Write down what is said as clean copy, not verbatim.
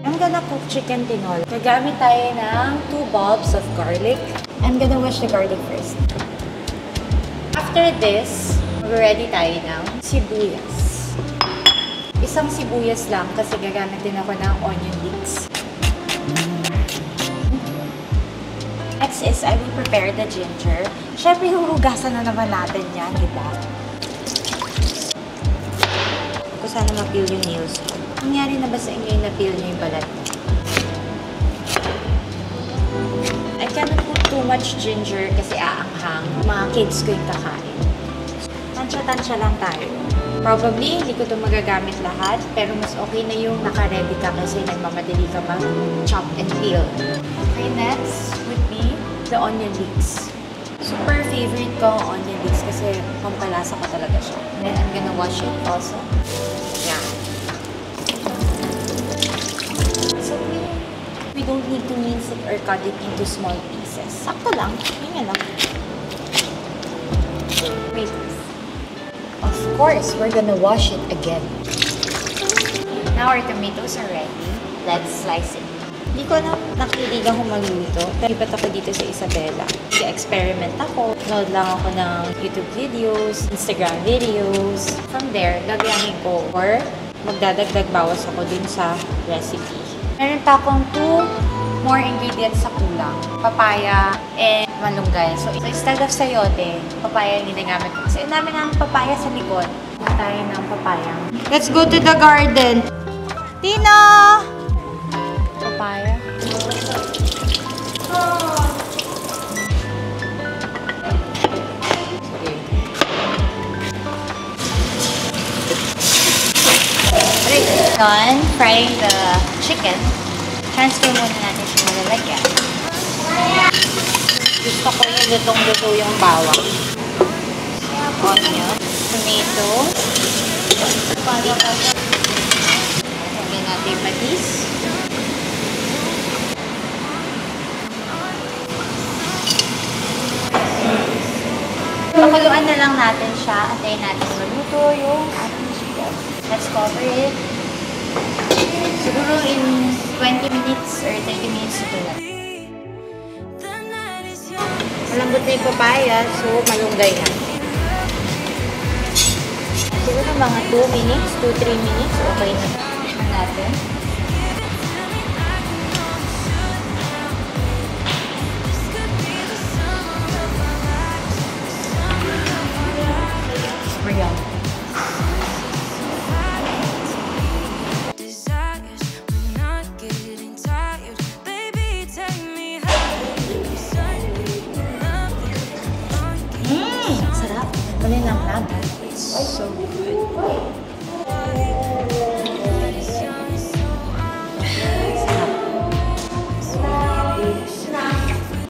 I'm gonna cook chicken tinola. Gagamit tayo ng 2 bulbs of garlic. I'm gonna wash the garlic first. After this, ready tayo ng sibuyas. Isang sibuyas lang kasi gagamit din ako ng onion leeks. Next is, I will prepare the ginger. Siyempre, huhugasan na naman natin yan, di ba? Kung sana ma-peel yung nails ko. Nangyari na ba sa inyo yung na-peel nyo yung balat? I cannot put too much ginger kasi aanghang. Mga kids ko yung kakain. Tansya-tansya lang tayo. Probably, hindi ko ito magagamit lahat, pero mas okay na yung naka-ready ka kasi nagmamadali ka mag-chop and peel. Okay, next would be the onion leeks. Super favorite ko ang onion leeks kasi pampalasa ko talaga siya. Then, I'm gonna wash it also. Yeah. So, we don't need to mince it or cut it into small pieces. Sakto lang. Yun lang. Wait. Of course, we're gonna wash it again. Now our tomatoes are ready. Let's slice it. Hindi ko na nakiligang humagluto. Lipat ako dito sa Isabela. Experiment ako. Nood lang ako ng YouTube videos, Instagram videos. From there, gagayahin ko or magdadagdag bawas ako dun sa recipe. Meron pa akong 2 more ingredients sa kulang. Papaya and malunggay. So instead of sayote, papaya yung ginagamit ko. Kasi namin ang papaya sa likod. Tayo ng papaya. Let's go to the garden! Tino! Papaya. Done frying the chicken. Transfer muna natin siya malalagyan. Gusto ko yung lutong-luto yung bawang. Onion, tomato, lagyan natin patis. Pakuluan na lang natin siya. Antayin natin maluto yung ating chicken. Let's cover it. Siguro in 20 minutes or 30 minutes ito lang. Malambot na yung papaya, so malunggay na. Siguro mga 2 minutes, 2-3 minutes, okay na natin. Ayan. Sarap. Mali lang lang. So good.